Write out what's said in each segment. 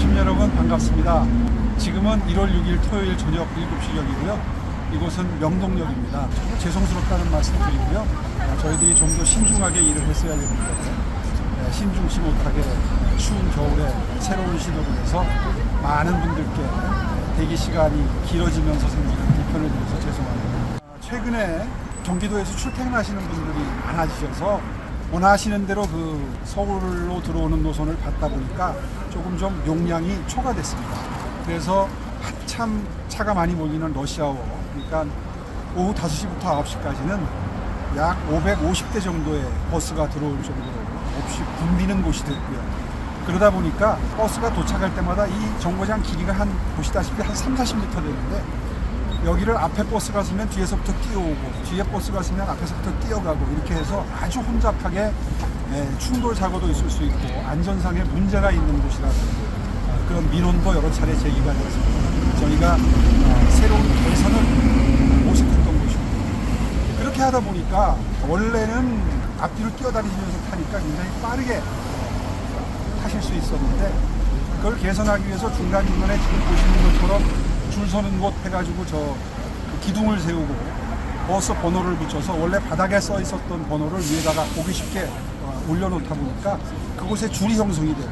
시민 여러분 반갑습니다. 지금은 1월 6일 토요일 저녁 7시경이고요. 이곳은 명동역입니다. 죄송스럽다는 말씀 드리고요. 저희들이 좀 더 신중하게 일을 했어야 되는데 신중치 못하게 추운 겨울에 새로운 시도를 해서 많은 분들께 대기 시간이 길어지면서 생기는 불편을 드려서 죄송합니다. 최근에 경기도에서 출퇴근하시는 분들이 많아지셔서 원하시는 대로 그 서울로 들어오는 노선을 받다 보니까 조금 좀 용량이 초과됐습니다. 그래서 한참 차가 많이 몰리는 러시아워, 그러니까 오후 5시부터 9시까지는 약 550대 정도의 버스가 들어올 정도로 없이 붐비는 곳이 됐고요. 그러다 보니까 버스가 도착할 때마다 이 정거장 길이가 보시다시피 한 30-40m 되는데 여기를 앞에 버스가 서면 뒤에서부터 뛰어오고 뒤에 버스가 서면 앞에서부터 뛰어가고 이렇게 해서 아주 혼잡하게 충돌 사고도 있을 수 있고 안전상의 문제가 있는 곳이라는 그런 민원도 여러 차례 제기가 됐습니다. 저희가 새로운 개선을 모색했던 곳입니다. 그렇게 하다 보니까 원래는 앞뒤로 뛰어다니면서 타니까 굉장히 빠르게 타실 수 있었는데 그걸 개선하기 위해서 중간중간에 지금 보시는 것처럼 줄 서는 곳 해가지고 기둥을 세우고 버스 번호를 붙여서 원래 바닥에 써 있었던 번호를 위에다가 보기 쉽게 올려놓다 보니까 그곳에 줄이 형성이 되고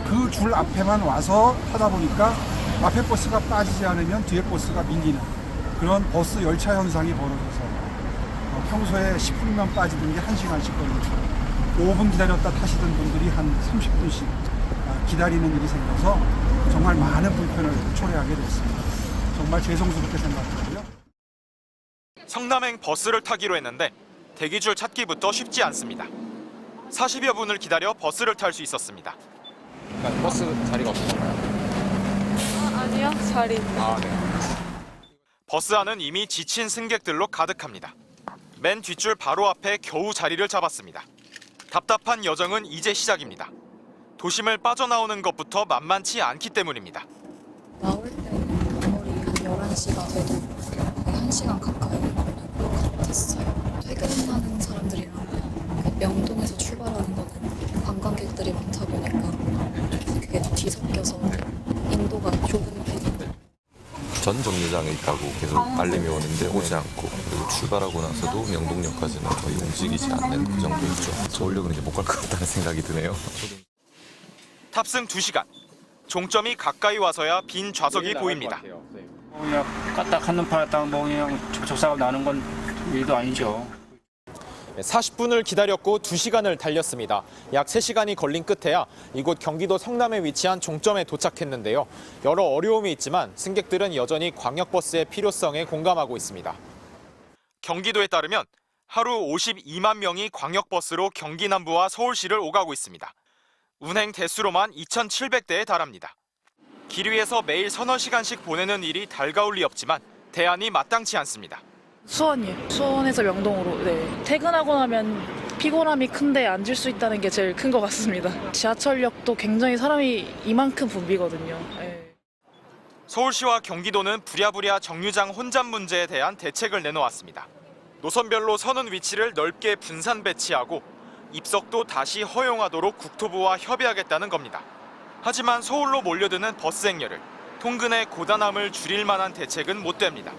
그 줄 앞에만 와서 타다 보니까 앞에 버스가 빠지지 않으면 뒤에 버스가 밀리는 그런 버스 열차 현상이 벌어져서 평소에 10분만 빠지던 게 1시간씩 걸리고 5분 기다렸다 타시던 분들이 한 30분씩 기다리는 일이 생겨서 정말 많은 불편을 초래하게 됐습니다. 정말 죄송스럽게 생각하고요. 성남행 버스를 타기로 했는데 대기줄 찾기부터 쉽지 않습니다. 40여 분을 기다려 버스를 탈 수 있었습니다. 버스 자리가 없으신가요? 아니요, 자리. 네. 버스 안은 이미 지친 승객들로 가득합니다. 맨 뒷줄 바로 앞에 겨우 자리를 잡았습니다. 답답한 여정은 이제 시작입니다. 도심을 빠져나오는 것부터 만만치 않기 때문입니다. 나올 때는 아무리 한 11시가 돼도 거의 1시간 가까이 걸릴 것 같았어요. 퇴근하는 사람들이랑 명동에서 출발하는 거는 관광객들이 많다 보니까 그게 뒤섞여서 인도가 좁은 편인데 전 정류장에 있다고 계속 알림이 오는데 오지 않고 그리고 출발하고 나서도 명동역까지는 거의 움직이지 않는 그 정도였죠. 서울역은 이제 못 갈 것 같다는 생각이 드네요. 탑승 2시간. 종점이 가까이 와서야 빈 좌석이 보입니다. 그냥 까딱 한눈판 딱 그냥 접사가 나는 건 일도 아니죠. 40분을 기다렸고 2시간을 달렸습니다. 약 3시간이 걸린 끝에야 이곳 경기도 성남에 위치한 종점에 도착했는데요. 여러 어려움이 있지만 승객들은 여전히 광역버스의 필요성에 공감하고 있습니다. 경기도에 따르면 하루 52만 명이 광역버스로 경기 남부와 서울시를 오가고 있습니다. 운행 대수로만 2,700대에 달합니다. 길 위에서 매일 서너 시간씩 보내는 일이 달가울 리 없지만 대안이 마땅치 않습니다. 수원이요. 수원에서 명동으로. 네. 퇴근하고 나면 피곤함이 큰데 앉을 수 있다는 게 제일 큰 것 같습니다. 지하철역도 굉장히 사람이 이만큼 붐비거든요. 네. 서울시와 경기도는 부랴부랴 정류장 혼잡 문제에 대한 대책을 내놓았습니다. 노선별로 서는 위치를 넓게 분산 배치하고 입석도 다시 허용하도록 국토부와 협의하겠다는 겁니다. 하지만 서울로 몰려드는 버스 행렬을 통근의 고단함을 줄일 만한 대책은 못 됩니다.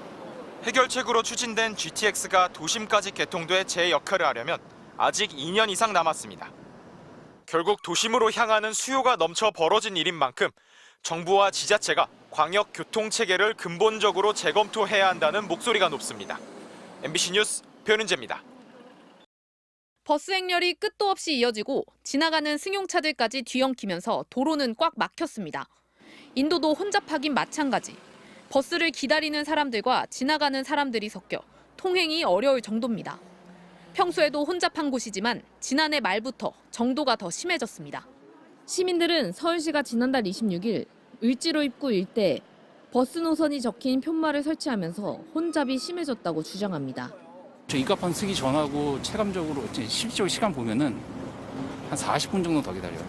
해결책으로 추진된 GTX가 도심까지 개통돼 제 역할을 하려면 아직 2년 이상 남았습니다. 결국 도심으로 향하는 수요가 넘쳐 벌어진 일인 만큼 정부와 지자체가 광역 교통 체계를 근본적으로 재검토해야 한다는 목소리가 높습니다. MBC 뉴스 변은재입니다. 버스 행렬이 끝도 없이 이어지고 지나가는 승용차들까지 뒤엉키면서 도로는 꽉 막혔습니다. 인도도 혼잡하긴 마찬가지. 버스를 기다리는 사람들과 지나가는 사람들이 섞여 통행이 어려울 정도입니다. 평소에도 혼잡한 곳이지만 지난해 말부터 정도가 더 심해졌습니다. 시민들은 서울시가 지난달 26일 을지로 입구 일대에 버스 노선이 적힌 편말을 설치하면서 혼잡이 심해졌다고 주장합니다. 저 이갑판 쓰기 전하고 체감적으로 실질적으로 시간 보면은 한 40분 정도 더 기다려요.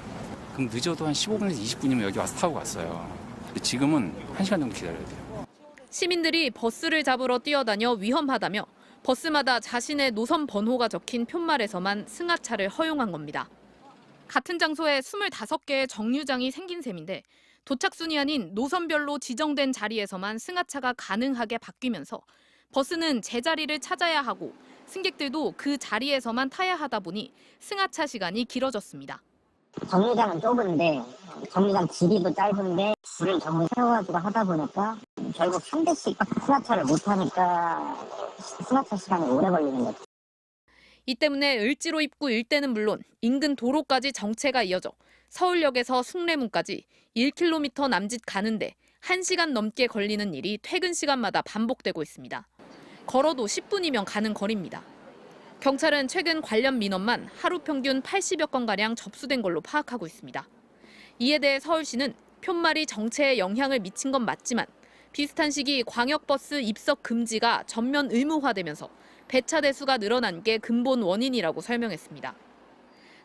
그럼 늦어도 한 15분에서 20분이면 여기 와서 타고 갔어요. 근데 지금은 1시간 정도 기다려야 돼요. 시민들이 버스를 잡으러 뛰어다녀 위험하다며 버스마다 자신의 노선 번호가 적힌 편말에서만 승하차를 허용한 겁니다. 같은 장소에 25개의 정류장이 생긴 셈인데 도착순이 아닌 노선별로 지정된 자리에서만 승하차가 가능하게 바뀌면서 버스는 제자리를 찾아야 하고 승객들도 그 자리에서만 타야 하다 보니 승하차 시간이 길어졌습니다. 정류장은 좁은데 정류장 길이도 짧은데 줄을 전부 세워가지고 하다 보니까 결국 3대씩 승하차를 못하니까 승하차 시간이 오래 걸리는 거죠. 이 때문에 을지로 입구 일대는 물론 인근 도로까지 정체가 이어져 서울역에서 숭례문까지 1km 남짓 가는데 1시간 넘게 걸리는 일이 퇴근 시간마다 반복되고 있습니다. 걸어도 10분이면 가는 거리입니다. 경찰은 최근 관련 민원만 하루 평균 80여 건가량 접수된 걸로 파악하고 있습니다. 이에 대해 서울시는 푯말이 정체에 영향을 미친 건 맞지만 비슷한 시기 광역버스 입석 금지가 전면 의무화되면서 배차 대수가 늘어난 게 근본 원인이라고 설명했습니다.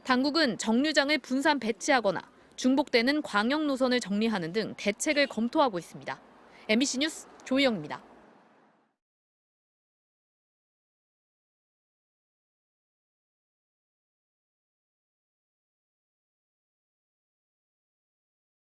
당국은 정류장을 분산 배치하거나 중복되는 광역 노선을 정리하는 등 대책을 검토하고 있습니다. MBC 뉴스 조희영입니다.